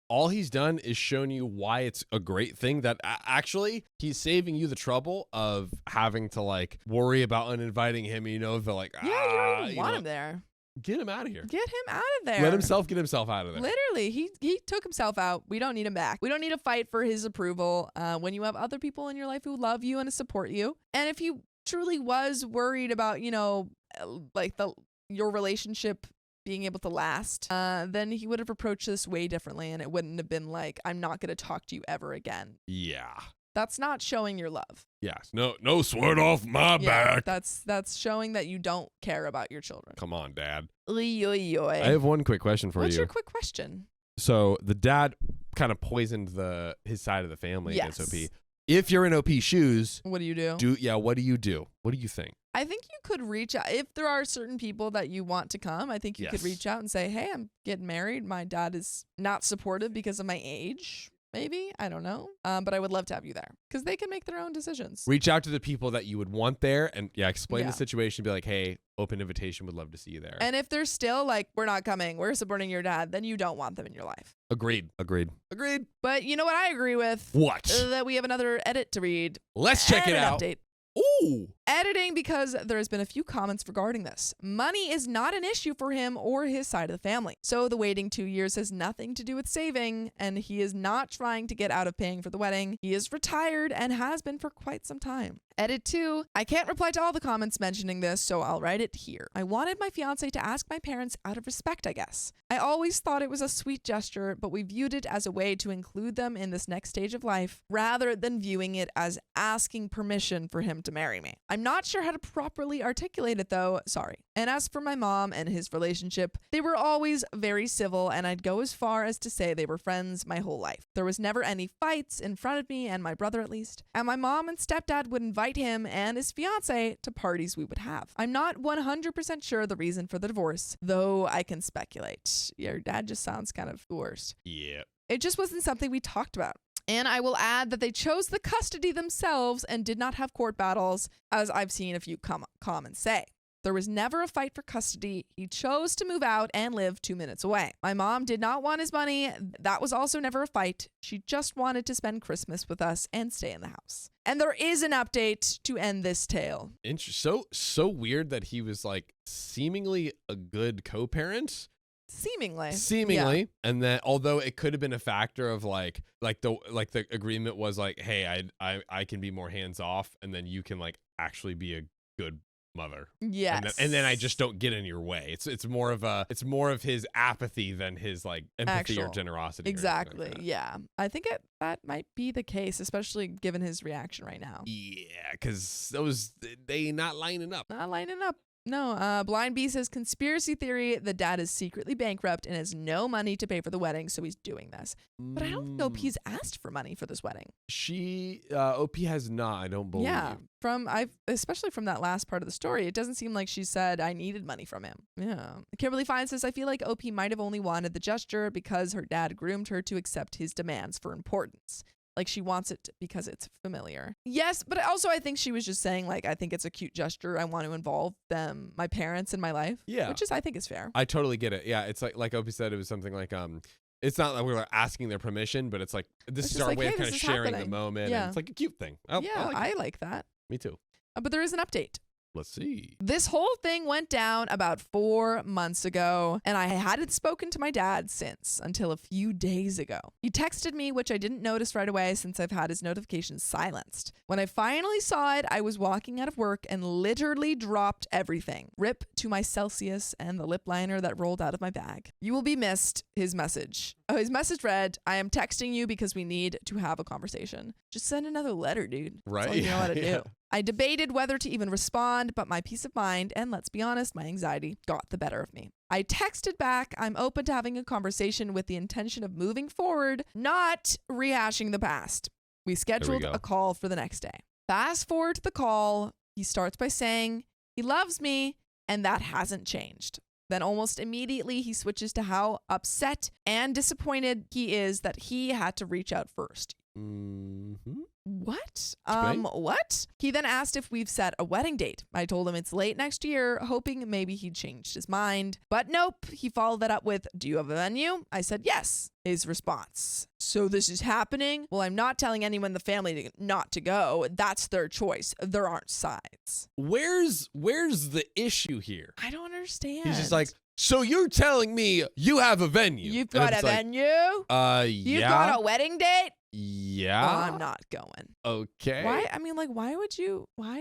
All he's done is shown you why it's a great thing that actually he's saving you the trouble of having to like worry about uninviting him. You know, the like, yeah, you don't even want him there. Get him out of here. Get him out of there. Let himself get himself out of there. Literally, he took himself out. We don't need him back. We don't need to fight for his approval when you have other people in your life who love you and support you. And if he truly was worried about, you know, like your relationship being able to last, then he would have approached this way differently, and it wouldn't have been like, I'm not going to talk to you ever again. Yeah. That's not showing your love. Yes. No sweat off my back. That's showing that you don't care about your children. Come on, Dad. Oy, oy, oy. I have one quick question for you. What's your quick question? So the dad kind of poisoned his side of the family Yes. against OP. If you're in OP's shoes, What do you do? what do you do? What do you think? I think you could reach out. If there are certain people that you want to come, I think you could reach out and say, hey, I'm getting married. My dad is not supportive because of my age. Maybe. I don't know. But I would love to have you there because they can make their own decisions. Reach out to the people that you would want there and explain the situation. Be like, hey, open invitation. Would love to see you there. And if they're still like, we're not coming, we're supporting your dad, then you don't want them in your life. Agreed. But you know what I agree with? What? That we have another edit to read. Let's check it out. Update. Ooh. Editing because there has been a few comments regarding this. Money is not an issue for him or his side of the family. So the waiting 2 years has nothing to do with saving, and he is not trying to get out of paying for the wedding. He is retired and has been for quite some time. Edit 2. I can't reply to all the comments mentioning this, so I'll write it here. I wanted my fiance to ask my parents out of respect, I guess. I always thought it was a sweet gesture, but we viewed it as a way to include them in this next stage of life rather than viewing it as asking permission for him to marry me. I'm not sure how to properly articulate it though, sorry. And as for my mom and his relationship, they were always very civil, and I'd go as far as to say they were friends my whole life. There was never any fights in front of me and my brother at least, and my mom and stepdad would invite him and his fiance to parties we would have. I'm not 100% sure the reason for the divorce, though I can speculate. Your dad just sounds kind of the worst. Yeah. It just wasn't something we talked about. And I will add that they chose the custody themselves and did not have court battles, as I've seen a few comments say. There was never a fight for custody. He chose to move out and live 2 minutes away. My mom did not want his money. That was also never a fight. She just wanted to spend Christmas with us and stay in the house. And there is an update to end this tale. So weird that he was like seemingly a good co-parent. Seemingly. Yeah. And then although it could have been a factor of like the agreement was like, hey, I can be more hands off, and then you can like actually be a good mother. Yes. And then I just don't get in your way. It's more of his apathy than his like empathy or generosity. Exactly. Yeah. I think that might be the case, especially given his reaction right now. Yeah, because they not lining up. No, Blind Bee says conspiracy theory. The dad is secretly bankrupt and has no money to pay for the wedding, so he's doing this. But I don't think OP's asked for money for this wedding. OP has not. I don't believe. Yeah, especially from that last part of the story, it doesn't seem like she said I needed money from him. Yeah. Kimberly Fine says I feel like OP might have only wanted the gesture because her dad groomed her to accept his demands for importance. Like she wants it because it's familiar. Yes, but also I think she was just saying like, I think it's a cute gesture. I want to involve my parents in my life. Yeah. Which I think is fair. I totally get it. Yeah. It's like Opie said, it was something like, it's not like we were asking their permission, but it's like, this is our way of kind of sharing the moment. Yeah. And it's like a cute thing. I like that. Me too. But there is an update. Let's see. This whole thing went down about 4 months ago, and I hadn't spoken to my dad since until a few days ago. He texted me, which I didn't notice right away since I've had his notifications silenced. When I finally saw it, I was walking out of work and literally dropped everything. Rip to my Celsius and the lip liner that rolled out of my bag. You will be missed, his message. His message read, I am texting you because we need to have a conversation. Just send another letter, dude. Right. That's all you know how to do. I debated whether to even respond, but my peace of mind, and let's be honest, my anxiety, got the better of me. I texted back, I'm open to having a conversation with the intention of moving forward, not rehashing the past. We scheduled a call for the next day. Fast forward to the call, he starts by saying he loves me, and that hasn't changed. Then almost immediately he switches to how upset and disappointed he is that he had to reach out first. Mm-hmm. What? Explain. What? He then asked if we've set a wedding date. I told him it's late next year, hoping maybe he'd changed his mind. But nope. He followed that up with, do you have a venue? I said, yes. His response. So this is happening? Well, I'm not telling anyone in the family not to go. That's their choice. There aren't sides. Where's the issue here? I don't understand. He's just like, so you're telling me you have a venue? You've got a venue? Yeah. You've got a wedding date? Yeah. Well, I'm not going. Okay. Why? I mean, like, why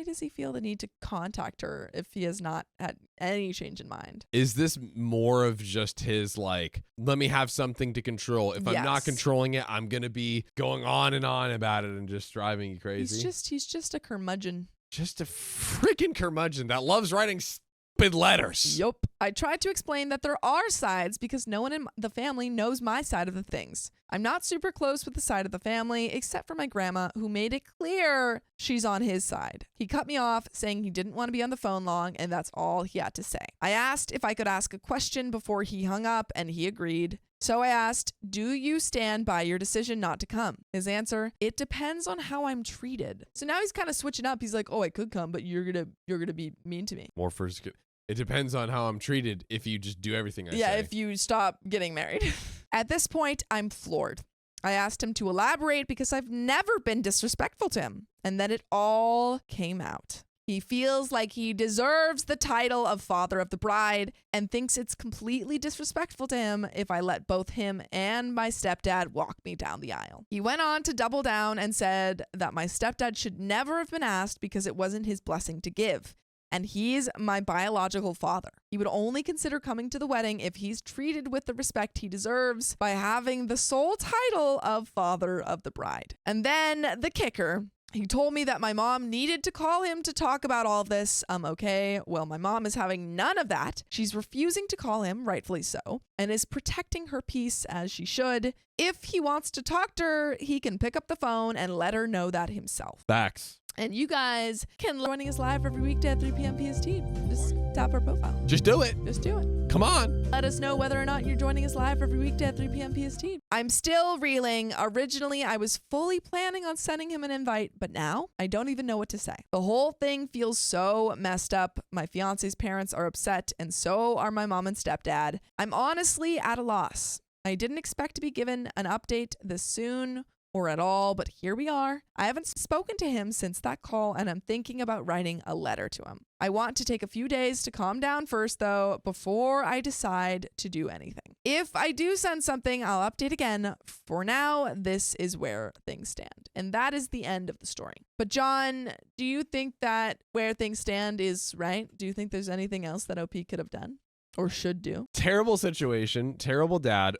does he feel the need to contact her if he has not had any change in mind? Is this more of just his, like, let me have something to control? If I'm not controlling it, I'm going to be going on and on about it and just driving you crazy? He's just a curmudgeon. Just a freaking curmudgeon that loves writing stupid letters. Yup. I tried to explain that there are sides because no one in the family knows my side of the things. I'm not super close with the side of the family, except for my grandma, who made it clear she's on his side. He cut me off, saying he didn't want to be on the phone long, and that's all he had to say. I asked if I could ask a question before he hung up, and he agreed. So I asked, do you stand by your decision not to come? His answer, it depends on how I'm treated. So now he's kind of switching up. He's like, oh, I could come, but you're gonna be mean to me. More first. It depends on how I'm treated if you just do everything I say. Yeah, if you stop getting married. At this point, I'm floored. I asked him to elaborate because I've never been disrespectful to him. And then it all came out. He feels like he deserves the title of father of the bride and thinks it's completely disrespectful to him if I let both him and my stepdad walk me down the aisle. He went on to double down and said that my stepdad should never have been asked because it wasn't his blessing to give. And he's my biological father. He would only consider coming to the wedding if he's treated with the respect he deserves by having the sole title of father of the bride. And then the kicker. He told me that my mom needed to call him to talk about all of this. Okay, well, my mom is having none of that. She's refusing to call him, rightfully so, and is protecting her peace as she should. If he wants to talk to her, he can pick up the phone and let her know that himself. Facts. And you guys can joining us live every weekday at 3 p.m. PST. Just tap our profile. Just do it. Just do it. Come on. Let us know whether or not you're joining us live every weekday at 3 p.m. PST. I'm still reeling. Originally, I was fully planning on sending him an invite, but now I don't even know what to say. The whole thing feels so messed up. My fiance's parents are upset, and so are my mom and stepdad. I'm honestly at a loss. I didn't expect to be given an update this soon or at all, but here we are. I haven't spoken to him since that call, and I'm thinking about writing a letter to him. I want to take a few days to calm down first, though, before I decide to do anything. If I do send something, I'll update again. For now, this is where things stand. And that is the end of the story. But John, do you think that where things stand is right? Do you think there's anything else that OP could have done or should do? Terrible situation. Terrible dad.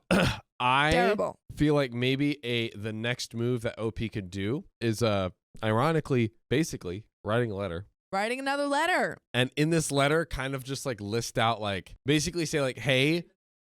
Terrible. Feel like maybe the next move that OP could do is ironically, basically writing a letter. Writing another letter. And in this letter, kind of just like list out, like basically say like, hey,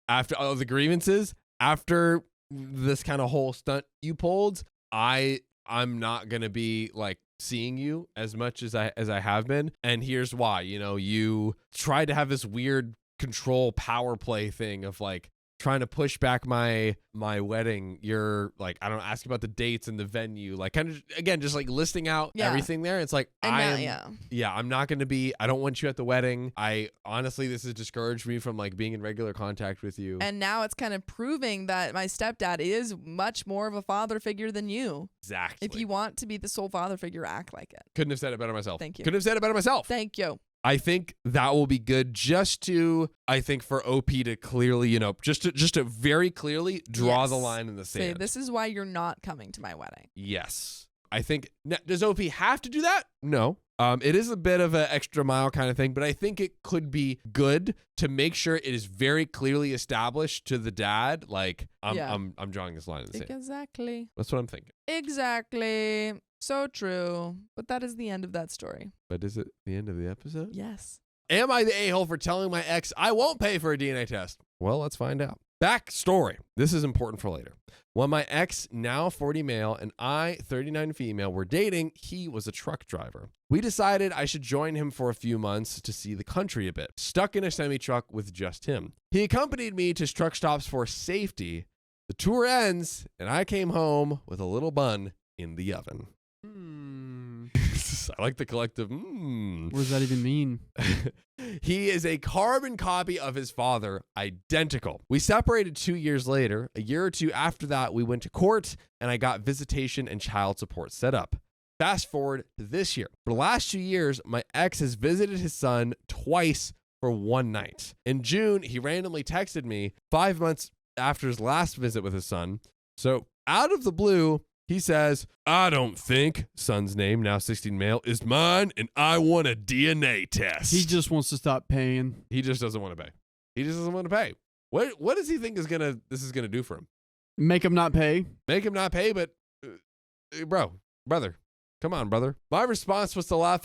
after all the grievances, after this kind of whole stunt you pulled, I'm not gonna be like seeing you as much as I have been. And here's why. You tried to have this weird control power play thing of like trying to push back my wedding. You're like, I don't know, ask about the dates and the venue, like kind of again just like listing out everything there. It's like I'm not going to be, I don't want you at the wedding. I honestly, this has discouraged me from like being in regular contact with you. And now it's kind of proving that my stepdad is much more of a father figure than you. Exactly. If you want to be the sole father figure, act like it. Couldn't have said it better myself. Thank you. Couldn't have said it better myself. Thank you. I think that will be good just to, I think for OP to clearly, just to very clearly draw the line in the sand. Say, this is why you're not coming to my wedding. Yes. I think, does OP have to do that? No. It is a bit of an extra mile kind of thing, but I think it could be good to make sure it is very clearly established to the dad. Like, I'm drawing this line in the sand. Exactly. That's what I'm thinking. Exactly. So true. But that is the end of that story. But is it the end of the episode? Yes. Am I the a-hole for telling my ex I won't pay for a DNA test? Well, let's find out. Backstory. This is important for later. When my ex, now 40 male, and I, 39 female, were dating, he was a truck driver. We decided I should join him for a few months to see the country a bit, stuck in a semi-truck with just him. He accompanied me to truck stops for safety. The tour ends, and I came home with a little bun in the oven. I like the collective. What does that even mean? He is a carbon copy of his father, identical. We separated 2 years later. A year or two after that, we went to court and I got visitation and child support set up. Fast forward to this year. For the last 2 years, my ex has visited his son twice for one night. In June, he randomly texted me 5 months after his last visit with his son. So out of the blue, he says, I don't think, son's name, now 16 male, is mine, and I want a DNA test. He just wants to stop paying. He just doesn't want to pay. He just doesn't want to pay. What does he think this is gonna do for him? Make him not pay? Make him not pay, but brother, come on, brother. My response was to laugh.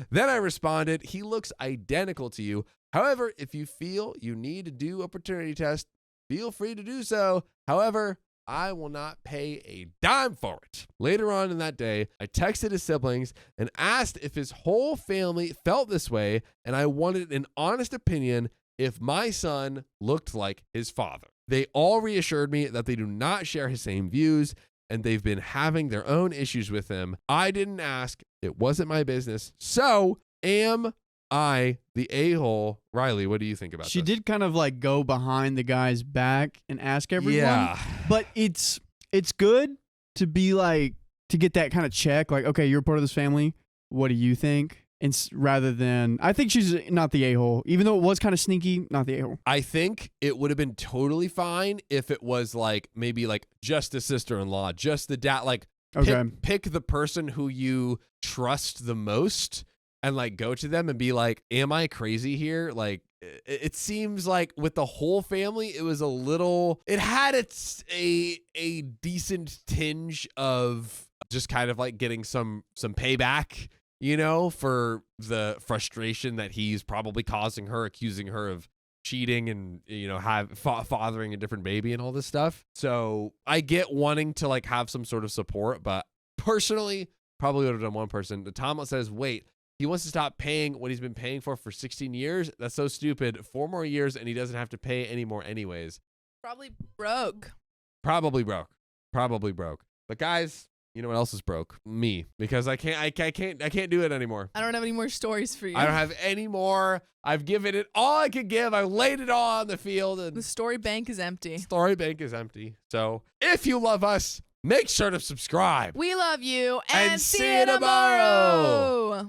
Then I responded, he looks identical to you. However, if you feel you need to do a paternity test, feel free to do so. However, I will not pay a dime for it. Later on in that day, I texted his siblings and asked if his whole family felt this way, and I wanted an honest opinion if my son looked like his father. They all reassured me that they do not share his same views, and they've been having their own issues with him. I didn't ask. It wasn't my business. So, am I the a-hole? Riley, what do you think about this? She did kind of like go behind the guy's back and ask everyone. Yeah. But it's good to be like, to get that kind of check. Like, okay, you're part of this family. What do you think? And rather than, I think she's not the a-hole. Even though it was kind of sneaky, not the a-hole. I think it would have been totally fine if it was like, maybe like just a sister-in-law, just the dad, like Okay. pick the person who you trust the most and like go to them and be like, am I crazy here? Like, it seems like with the whole family, it was a little, it had a decent tinge of just kind of like getting some payback, you know, for the frustration that he's probably causing her, accusing her of cheating and, you know, fathering a different baby and all this stuff. So I get wanting to like have some sort of support, but personally, probably would have done one person. The Tomlet says, wait, he wants to stop paying what he's been paying for 16 years. That's so stupid. 4 more years and he doesn't have to pay anymore anyways. Probably broke. Probably broke. But guys, you know what else is broke? Me, because I can't do it anymore. I don't have any more stories for you. I don't have any more. I've given it all I could give. I laid it all on the field, and the story bank is empty. Story bank is empty. So if you love us, make sure to subscribe. We love you And see you tomorrow.